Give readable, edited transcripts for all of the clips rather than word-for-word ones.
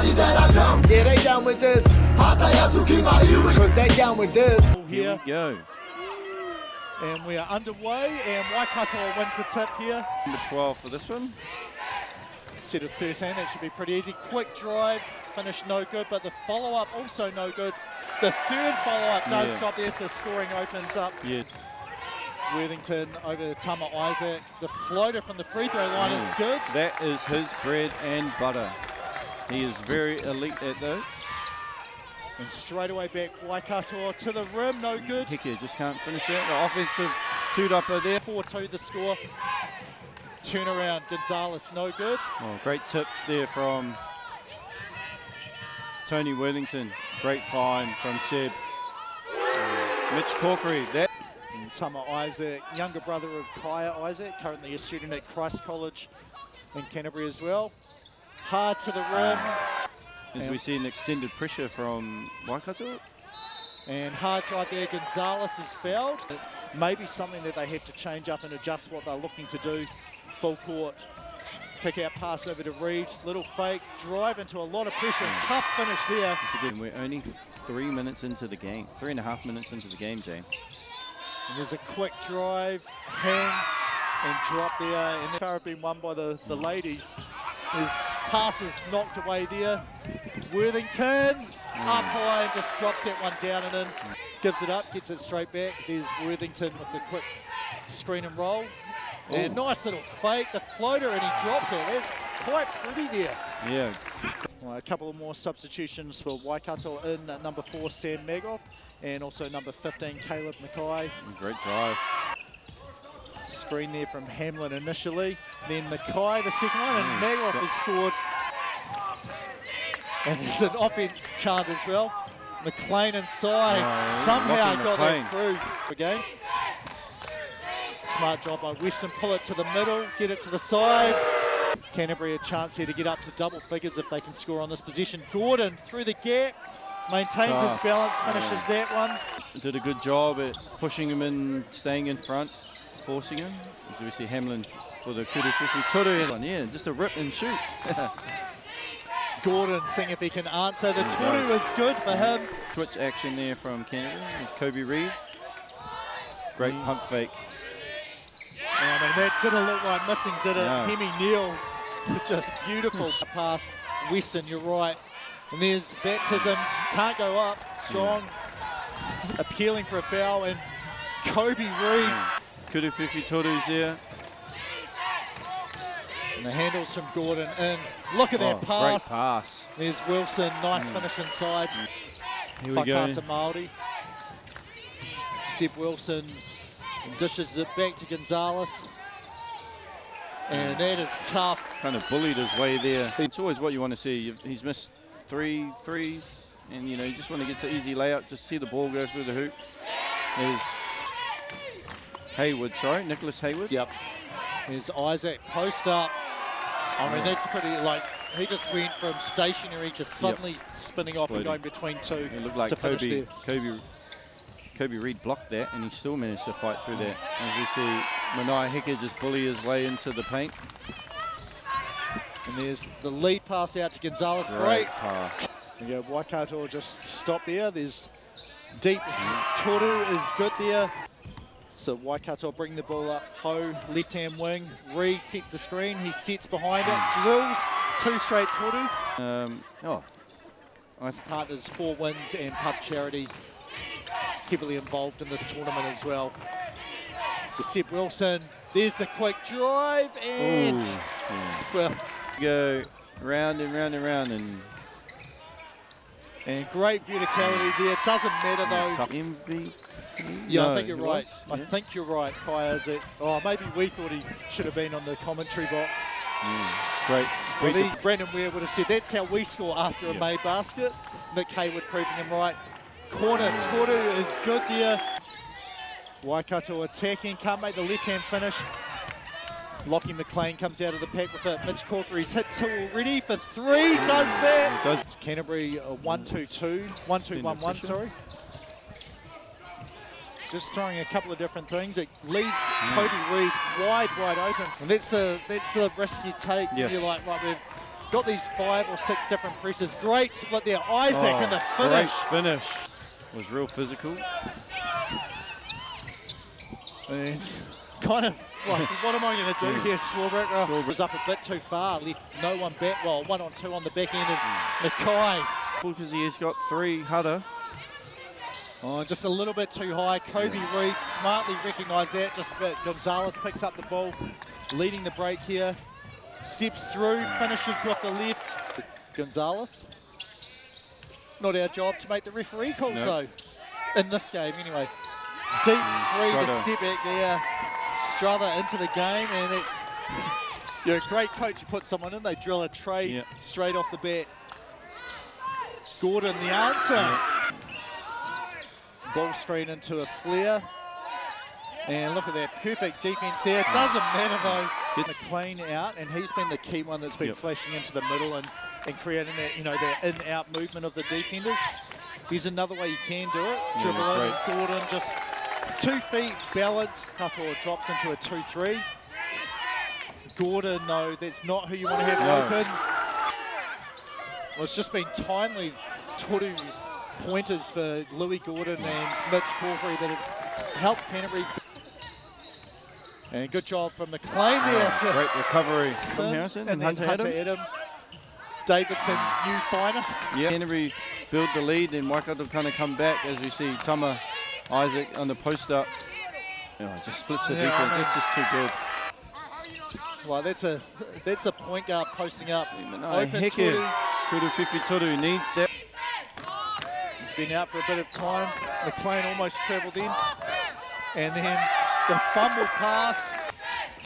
Yeah, they down with this. Because they down with this. Here we go. And we are underway, and Waikato wins the tip here. Number 12 for this one. Set of 13, that should be pretty easy. Quick drive, finish no good, but the follow-up also no good. The third follow-up does drop there, so scoring opens up. Yeah. Worthington over to Tama Isaac. The floater from the free throw line is good. That is his bread and butter. He is very elite at those. And straight away back, Waikato to the rim, no good. Heke just can't finish that. The offensive two-upper there. 4-2 the score. Turnaround, Gonzalez, no good. Oh, great tips there from Tony Worthington. Great find from Seb. Mitch Corkery. That. And Tama Isaac, younger brother of Kaya Isaac, currently a student at Christ College in Canterbury as well. Hard to the rim. As we see an extended pressure from Waikato. And hard drive there, Gonzalez is fouled. It may be something that they have to change up and adjust what they're looking to do. Full court, kick out pass over to Reed, little fake, drive into a lot of pressure, and tough finish there. And we're only 3 minutes into the game, 3.5 minutes into the game, James. And there's a quick drive, hang, and drop there. And the car have been won by the ladies. His pass is knocked away there. Worthington up high and just drops that one down and in. Gives it up, gets it straight back. There's Worthington with the quick screen and roll. And nice little fake, the floater, and he drops it. That's quite pretty there. Yeah. Well, a couple of more substitutions for Waikato in number 4, Sam Magoff, and also number 15, Caleb Mackay. Great drive. Screen there from Hamlin initially, then Mackay the second one, and Magoff has scored. And there's an offense chant as well. McLean inside, somehow got that through again. Smart job by Weston, pull it to the middle, get it to the side. Canterbury a chance here to get up to double figures if they can score on this position. Gordon through the gap, maintains his balance, finishes that one. Did a good job at pushing him in, staying in front, forcing him. As we see Hamlin for the Kurukuku Toru. Yeah, just a rip and shoot. Gordon seeing if he can answer. The Toru is good for him. Switch action there from Canterbury with Kobe Reed. Great pump fake. I mean, that didn't look like missing, did it? No. Hemi Neal, just beautiful pass. Weston, you're right. And there's baptism, can't go up, strong, appealing for a foul, and Kobe Reed. Kurukuku Toru's there. And the handles from Gordon in. Look at that pass. Great pass. There's Wilson, nice finish inside. Here we go. Whakata Māori. Seb Wilson dishes it back to Gonzalez. And that is tough. Kind of bullied his way there. It's always what you want to see. He's missed 3 threes, and you know, you just want to get to easy layup, just see the ball go through the hoop. There's Hayward, sorry, Nicholas Hayward. Yep. There's Isaac, post up. I mean, that's pretty, like, he just went from stationary to suddenly spinning off and going between two. It looked like Kobe Reed blocked that, and he still managed to fight through that. As we see Manaia Heke just bully his way into the paint. And there's the lead pass out to Gonzalez. Great pass. There you go, Waikato just stop there. There's deep. Toru is good there. So Waikato bring the ball up. Ho, left-hand wing. Reed sets the screen. He sets behind it. Drills. 2 straight Toru. Partners 4 wins and pub charity heavily involved in this tournament as well. So Seb Wilson. There's the quick drive and well, go round and round and round and great verticality there. Doesn't matter though. MVP. Yeah, I think you're right. I think you're right, Kai Isaac. Oh, maybe we thought he should have been on the commentary box. Great. Well, Brandon Ware would have said that's how we score after a made basket. Nick Hayward proving him right. Corner, Toru is good there. Waikato attacking, can't make the left-hand finish. Lockie McLean comes out of the pack with it. Mitch Corkery's hit 2 already for 3, does that. It's Canterbury 1-2-2, 1-2-1-1, sorry. Just throwing a couple of different things. It leaves Kobe Reed wide open. And that's the risk you take. You're like, right, got these 5 or 6 different presses. Great split there. Isaac and the finish. Great finish. Was real physical. And kind of like, what am I going to do here, Swarbrick? Was up a bit too far, left no one back. Well, 1 on 2 on the back end of Mackay. Because he has got 3 Hada. Oh, just a little bit too high. Kobe Reed smartly recognised that. Just a bit. Gonzalez picks up the ball, leading the break here. Steps through, finishes with the left. Gonzalez. Not our job to make the referee calls though. In this game anyway. Deep 3 to step back there. Struther into the game, and it's a great coach. You put someone in, they drill a trade straight off the bat. Gordon, the answer. Ball screen into a flare. And look at that, perfect defense there. Doesn't matter though. McLean out, and he's been the key one that's been flashing into the middle and creating that, that in-out movement of the defenders. There's another way you can do it. Dribble in, Gordon just 2 feet, balance. Katoa drops into a 2-3. Gordon, no, that's not who you want to have open. Well, it's just been timely Toru pointers for Louis Gordon and Mitch Corkery that have helped Canterbury. And good job from McLean there. Great recovery from Harrison and Hunter Adam. Davidson's new finest. Yeah, Canterbury build the lead, and Waikato kind of come back as we see Tama Isaac on the post up. Just splits the defense. That's just too good. Well, that's a point guard posting up. Open Toru. Toru needs that. He's been out for a bit of time. McLean almost travelled in. And then the fumble pass.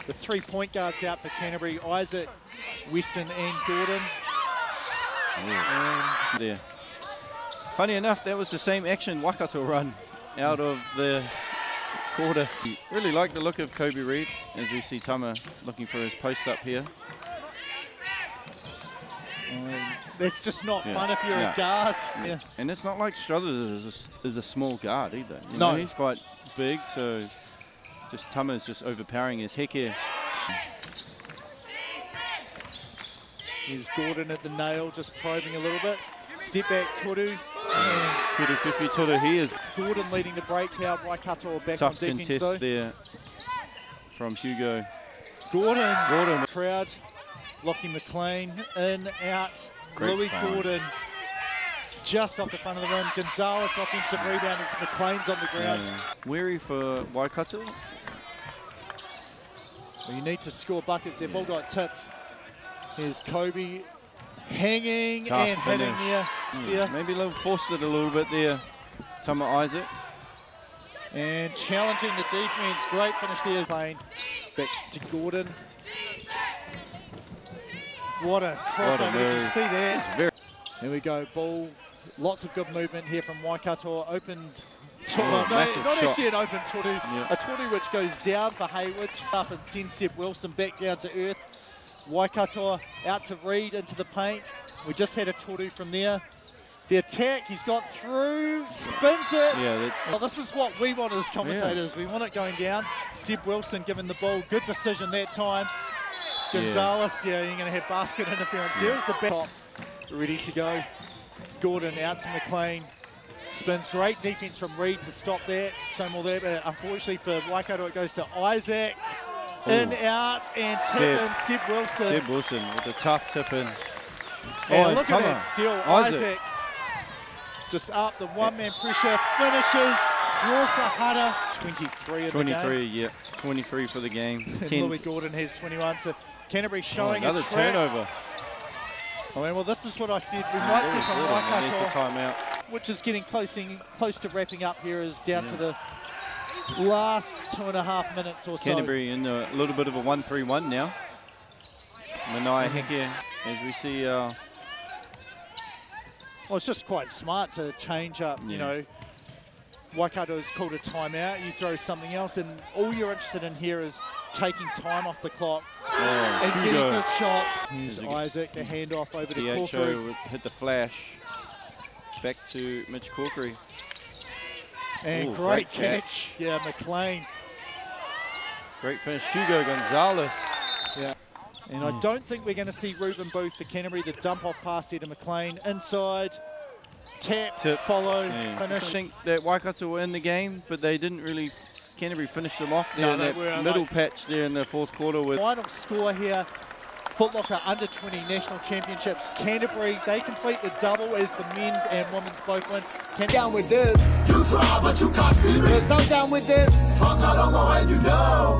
The 3 point guards out for Canterbury. Isaac, Weston and Gordon. There. Funny enough, that was the same action Waikato run out of the quarter. Really like the look of Kobe Reed as we see Tama looking for his post up here. That's just not fun if you're a guard. Yeah. And it's not like Struthers is a small guard either. You know, he's quite big, so just Tama's just overpowering his heck here. Here's Gordon at the nail, just probing a little bit. Step back, Toru. Toru, he is. Gordon leading the break here. Waikato back Tough on defense contest though. there from Hugo. Gordon. Crowd. Lockie McLean in, out. Great Louis find. Gordon just off the front of the rim. Gonzalez offensive rebound as McLean's on the ground. Weary for Waikato. Well, you need to score buckets. They've all got tipped. Here's Kobe hanging Tough and hitting there. Maybe forced it a little bit there, Tama Isaac. And challenging the defense. Great finish there. Playing back to Gordon. What a crossover. Did you see that? Here we go. Ball. Lots of good movement here from Waikato. Open. Not actually an open Toru. A Toru which goes down for Hayward. Up and sends Seb Wilson back down to earth. Waikato out to Reed into the paint. We just had a Toru from there. The attack, he's got through, spins it. Well, this is what we want as commentators. We want it going down. Seb Wilson given the ball. Good decision that time. Gonzalez, you're going to have basket interference here. It's the back ready to go. Gordon out to McLean. Spins, great defense from Reed to stop that. So more there, but unfortunately for Waikato, it goes to Isaac. In, out, and tip in, Seb Wilson. Seb Wilson with a tough tip in. And look at that steal, Isaac. Just up, the one-man pressure, finishes, draws the Hada. 23 of the game. 23, 23 for the game. Louis Gordon has 21, so Canterbury showing another a track. turnover. I mean, well, this is what I said. We might see from Waikato, the timeout. which is getting close to wrapping up here, is down to the last 2.5 minutes or so. Canterbury in a little bit of a 1-3-1 now. Manai Heke, as we see. Well, it's just quite smart to change up, you know. Waikato's called a timeout, you throw something else, and all you're interested in here is taking time off the clock and getting good shots. Here's Isaac, the handoff over to Corkery. would hit the flash. Back to Mitch Corkery. And great catch. Yeah, McLean. Great finish. Hugo Gonzalez. Yeah. And I don't think we're going to see Ruben Booth for Canterbury. The dump off pass here to McLean. Inside, tap, follow, finish. I think that Waikato were in the game, but they didn't really, Canterbury finished them off there in that middle patch there in the fourth quarter. With final score here, Foot Locker Under-20 National Championships. Canterbury, they complete the double as the men's and women's both win. Down with this. You try, but you can't see me. 'Cause I'm down with this. Fuck, I don't know, and you know.